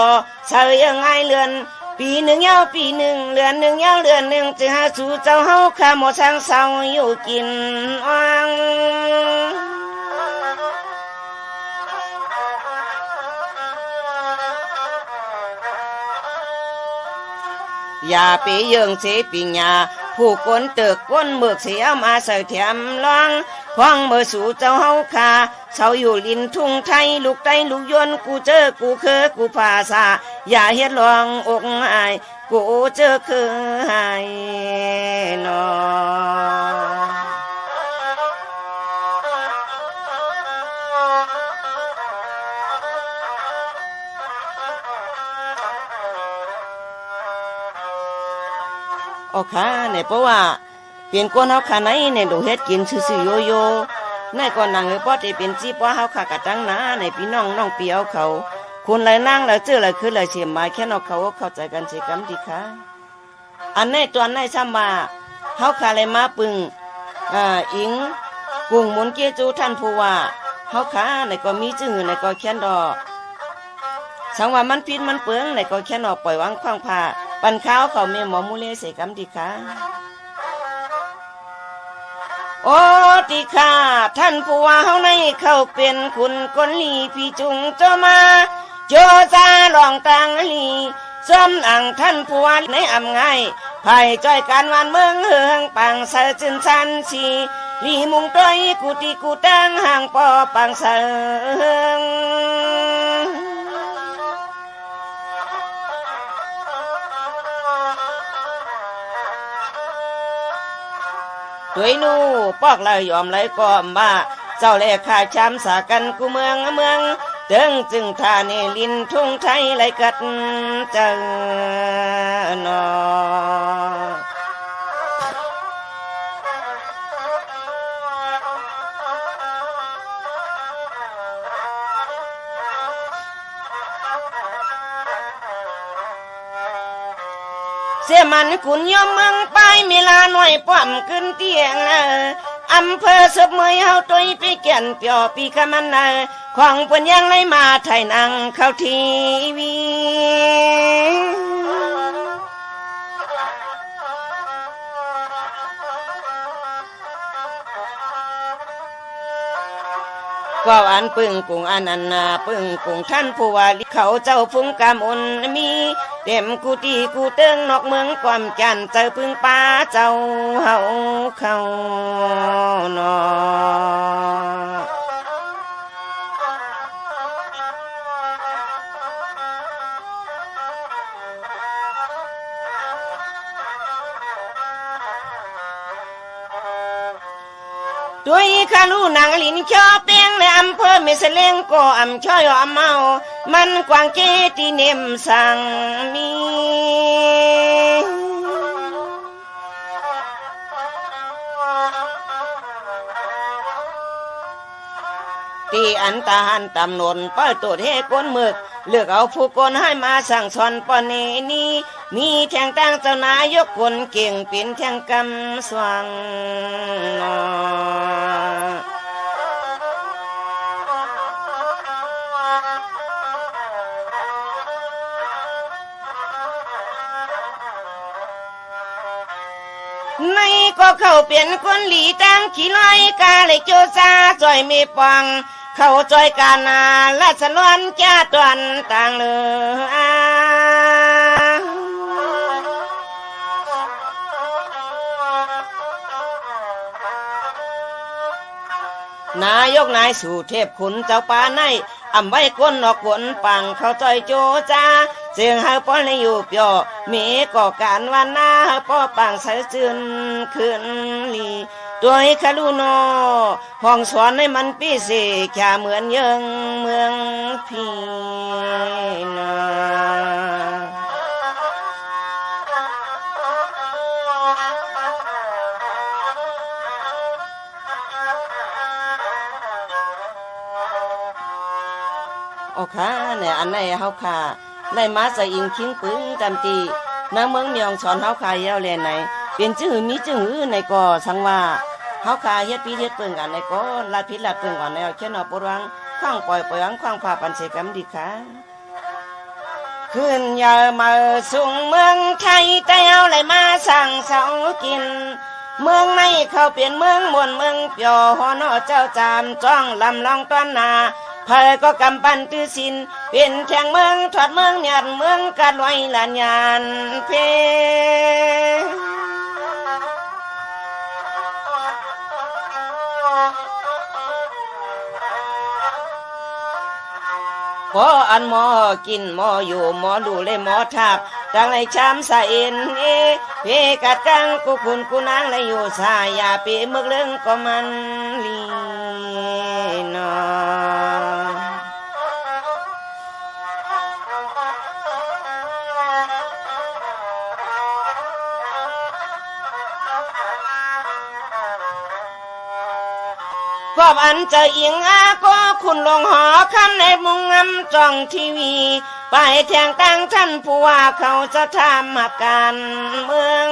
เสยยังไงเลือนปีหนึ่งเย้าปีหนึ่งเลือนหนึ่งเย้าเลือนหนึ่งจะหาสู่เจ้าเฮาข้าหมดทางเศร้าอยู่กินวังอย่าไปเยิงเสปิญญาผู้คนเติกก้นเมือกเสียมาใส่แถมลองคว้างเมื่อสู่เจ้าเฮาคาเศร้าอยู่ลินทุ่งไทยลูกไตลูกยนกูเจอกูเคอกูภาษาอย่าเฮ็ดลองอกหายกูเจอเคอหายนอโอเคเนี่ยเพราะว่าเปลี่ยนก้นเฮาขาไหนเนี่ยดูเฮ็ดกินซื่อๆโยโย่ในก่อนนั่งป้อที่เป็นจีป้อเฮาขากะตั้งนาในพี่น้องเปียวเขาคุณเลยนั่งแล้วเจอเลยคือเลยเสียหมายแค่นอกเขาเข้าใจกันสิกรรมดีค่ะอันในตัวในซ้ำมาเฮาขาเลยมาปึงอิงกุ้งหมุนเกียจูท่านผู้ว่าเฮาขาในก็มีจื้อในก็แค่นดอกสังว่ามันพิษมันเปลืองในก็แค่นอปล่อยวางขว้างผ้าปันข้าวเขามีหมอมูเลเสกรรมดีค่ะโอ้ติข้าท่านผู้ว่าเฮาในเข้าเป็นคุณคนลีพี่จุงเจ้ามาโจซาลองตังลีซ้ำอังท่านผู้ว่าในอำง่ายไผ่จ้อยการวันเมืองเฮืองปังเสอจึนสันสีลีมุงต้อยกูตีกูตังห่างปอปังเสอด้วยนู่ปอกเลยยอมเลยก็มาเจ้าแลข้าช้ำสากันกูเมืองตึงจึงท่านี่ลินทุ่งไทยไหลกัดเจอนอ เสียมันกุนยอมเมืองไปเวลาหน่อยป้อมขึ้นเตียงอำเภอสบเมยเฮาตยไปแก่นเปียวปีกะมันของเพิ่นยังไล่มาไทยนังเข้าทีวีว่าอันปึ้งกุงอนันนาปึ้งกุงท่านผู้ว่าเขาเจ้าฟุ้งกามนมีเต็มกูตีกูเติ้งนอกเมืองความจันเจ้าปึ้งป้าเจ้าเฮาเขานอด้วยข้าลูนางลินชอบเปียงในอำเภอเมสเลงก็อำช่อยอำเมามันกวางเกตีเนมสังมีตีอันตาหันตำนนป้าตัวเทก้นหมึกเลือกเอาผู้คนให้มาสั่งสอนปอนนี้มีแทงตั้งเจ้านายกคนเก่งเป็นแทงกำสว่างในก็เข้าเปลี่ยนคนหลีตั้งขี้ลอยกาเลยโจซาจอยไม่ปังเข้าจอยกานาละสลวนแก่ตวนต่างเลยนายกนายสู่เทพขุนเจ้าป่าในอำไว้ก้นนอกวนปังเข้าจอยโจจาเสียงเฮาป้อนอยู่เปียวมีก่อการวันหน้าเฮาป้อปังใส่จืนขึ้นลีตัวให้คาลูโนห้องสอนให้มันปีเสแค่เหมือนยังเมืองพี่นาโอเคเนี่ยอันไหนเฮาค่ะไล่มาใส่อิงคิงปึ้งจำตีนางเมืองเมียงสอนเฮาค่ะยาวแลไหนเป็นจื้อมีจื้อในก่อสังว่าเฮาค่ะเฮ็ดปีเฮ็ดเปิ้งกันในก่อลาพิษลาเปิ้งกันในเอาเช่นเอาปวงขว้างปล่อยปล่อยขว้างพาปันเสกรรมดีค่ะขึ้นยามาสูงเมืองไทยแต่เอาไหลมาสั่งเสากินเมืองไม่เข้าเปลี่ยนเมืองมวนเมืองเปียวหอนอเจ้าจามจ้องลำลองต้อนนาเพยก็กำปั้นตื้อสินเป็นแข่งเมืองถอดเมืองหยัดเมืองกัดไว้ลานยานเพพออันหมอกินหมออยู่หมอดูเลยหมอทับตั้งในชามสะเอ็นเพกัดกังกูคุณกูนางเลยอยู่สายาปีมึกเรื่องก็มันลีนอกอบอันเจออิงอาก็คุณลงหอคำในมุงงำจ้องทีวีไปแทงตั้งท่านผู้ว่าเขาจะทำหับการเมือง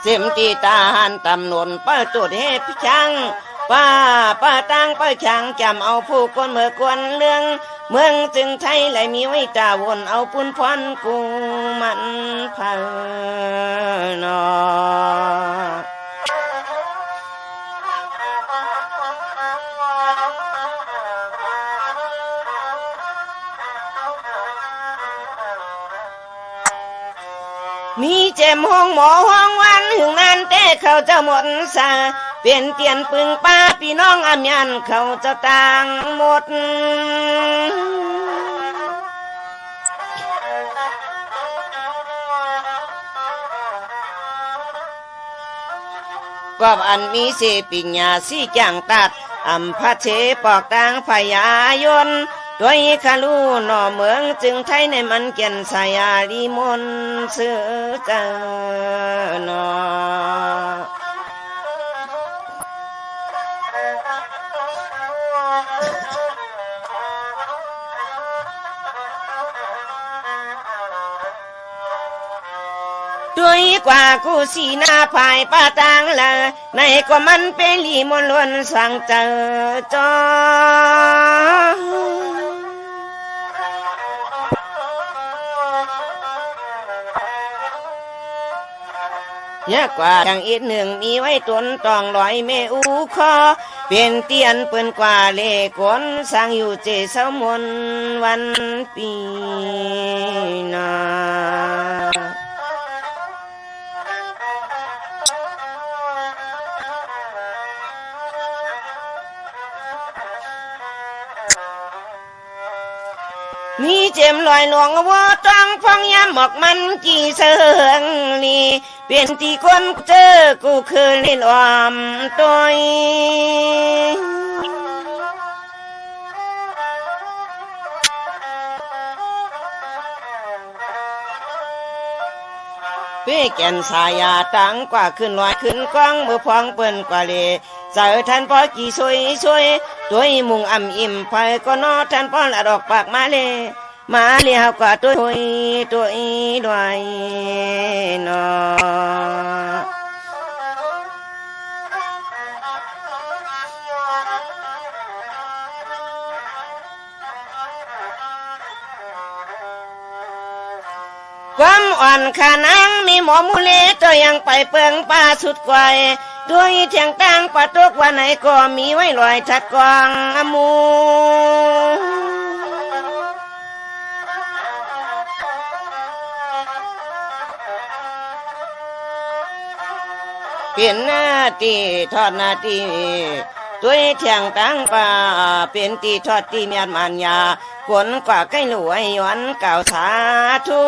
เสียมตีตาหันตำนนเปิดตัวเทพช่างป้าตั้งป้าช่างจำเอาผู้คนเมื่อกวนเรื่องเมืองจึงไทยไหลมีไว้ตาวนเอาปุ้นพรกูมันพันนอมีเจมห้องหมอห้องวันหึงนานแต่เขาจะหมดสาเป็นเตียนปึงป้าพี่น้องอายันเขาจะต่างหมดกอบอันมีเสปิญญาสีจังตัดอัมพะเชปอกต่างพยายนด้วยคาลูหน่อเมืองจึงไทยในมันเกียนสายาลีมนเสือเจอนอ กูสีหน้าภายป้าตางละในก็มันเป็นลีมนล้วนสั่งเจอจอยากกว่าอย่างอีกหนึ่งมีไว้ตนตองลอยเมอูคอเป็นเตียนเปิ้นกว่าเลกนสร้างอยู่เจสมนวันปีนามีเจมลอยหลวงวัวต้องฟังยามบอกมันกี่เสืองลีเปลี่ยนที่คนเจอกูคือลิลอมตัวเป้แก่นสายาตังกว่าขึ้นลอยขึ้นกว้างมือพองเปิ้นกว่าเลเจอท่านพอกี่สวยตัวมุงอ่ำอิ่มไปก็นอท่านพอละดอกปากมาเลยมาเลี้ยวกว่าตัวด้วยนอความอ่อนขานังมีหมอมูเลตัวยังไปเปิงป่าสุดกวายด้วยเทียงตั้งปะตุกวันไหนก็มีไว้ลอยทัดกวางอมูเปลี่ยนหน้าตีทอดหน้าตีตัวเทียงตั้งป่าเป็นตีทอดตีเมียนมันยาฝนกว่าใกล้หลวยย้อนเก่าสาธุ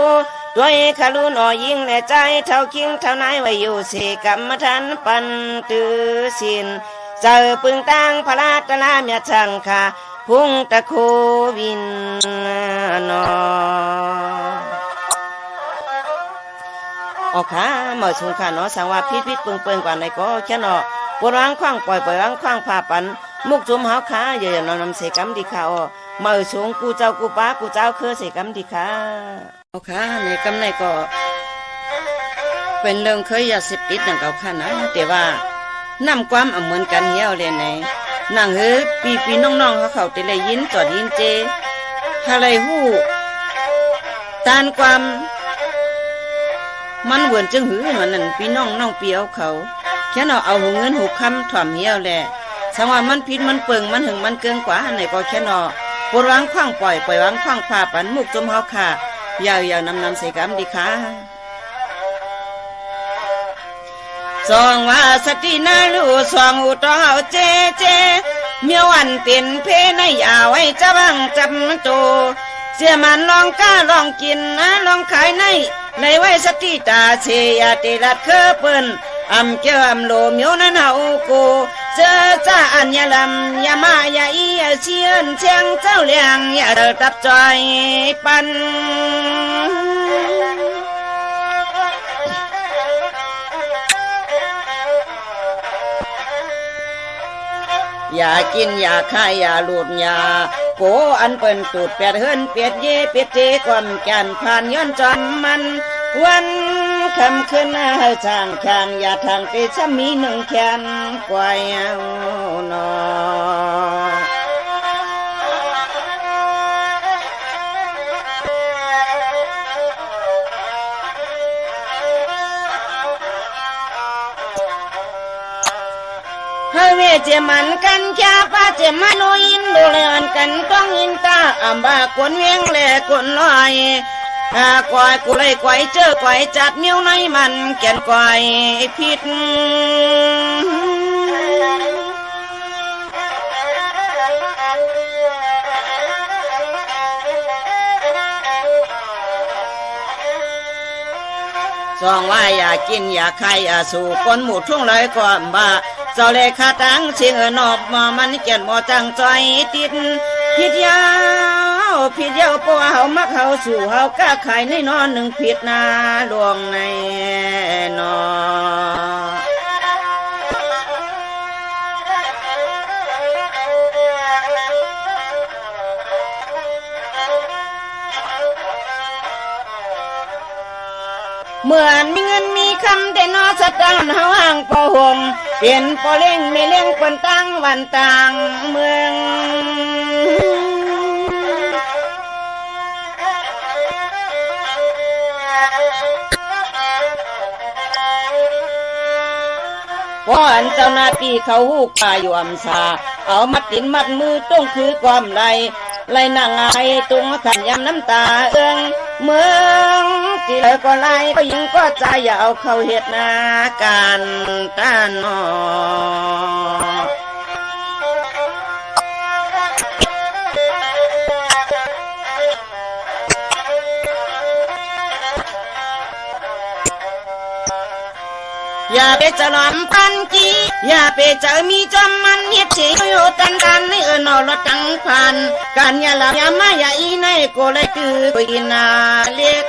ด้วยขลุนอยิ่งและใจเท่าคิงเท่านายไว้อยู่เสกรรมฐานปันตือสินเจอปึงตั้งพระราตลาเมียชังค่ะพุ่งตะโควินนอออกขาเมื่อสูงขาเนาะสังว่าพิษเปิงกว่าในก็แค่เนาะปวดวางคว้างปล่อยปล่อยวางคว้างพาปันมุกจุ่มหาขาเยอะๆนำเสกรรมดีค่ะเมื่อสูงกูเจ้ากูป้ากูเจ้าคือเสกรรมดีค่ะเอาค่ะในกำในก็เป็นเรื่องเคยยาเสพติดนั่นเก่าค่ะนะแต่ว่านำความเหมือนกันเหี้ยวเลยไหนนั่งเฮ้ปีน้องๆเขาแต่เลยยินจอดยินเจอะไรหู้ตานความมันเหมือนจึงหือมันนั่นพี่น้องเปียวเขาแค่เอาเงิน6 คำถ่อมเหี้ยวแหละสังว่ามันผิดมันเปิงมันหึงมันเกินกว่าไหนก็แค่ปวดวางคว้างปล่อยวางคว้างพาปันมุกจมเฮาค่ะยาวนำเสกรรมดีค่ะสองว่าสตินาลูสองอุตเฮาเจเมียวันเป็นเพในยาไว้จะบังจำโตเสียมันลองก้าลองกินนะลองขายในไว้สติตาเสียติรัดเคอเปิ้นเจ้าโลเมียวนั้นเฮากูเจอจ้าอันยาลำยามาอย่าอีเชียนเชียงเจ้าเลี้ยงอย่าตับจอยปันอย่ากินอย่าขายอย่าหลุดอย่าโกอันเปิ้นตูดแปดเฮินเปียดเย่เปียดเจความแก่นผ่านย้อนจอมมันวันคำขึ้นให้ช่างแข่งอย่าทางตีจะมีหนึ่งแขนกวายเอานอเฮเวเจมันกันแค่ป้าเจมันโออินดูแลกันต้องอินตาบากวนเวียงแหลกวนลอยกวายกูเลยกวายเจอกวายจัดนิ้วในมันแก่นกวายผิดสองว่าอย่ากินอย่าใครอย่าสู่คนหมู่ทุ่งเลยก่อนบ้าเจ้าเลขาตังเสียงนอบมามันแก่นบ่จังใจติดผิดยาวเพราะว่าเฮามักเฮาสู่เฮากล้าขายในนอนหนึ่งผิดนาดวงในนอ เหมือนมีเงินมีคำแต่นอสตังเฮาห่างปอห่มเปลี่ยนปอเล่งไม่เล่งคนตั้งวันต่างเมืองก่อนเจ้าหน้าที่เขาหูกป่าอยู่อำสาเอามัดตินมัดมือต้องคือความไรไล่นางไงตุงขันยำน้ำตาเอื้องเมืองที่เลยก็ไล่ก็ยิงก็ใจอย่าเอาเข้าเหตุนาการต้านนออย่าไปจะล้อมปันจีอย่าไปเจอมีจำมันเย็บเฉียวตันกันในนอรถจังพันการอย่าหลับอย่ามาอย่าอีในก็เลยคือกุยนาเล็ก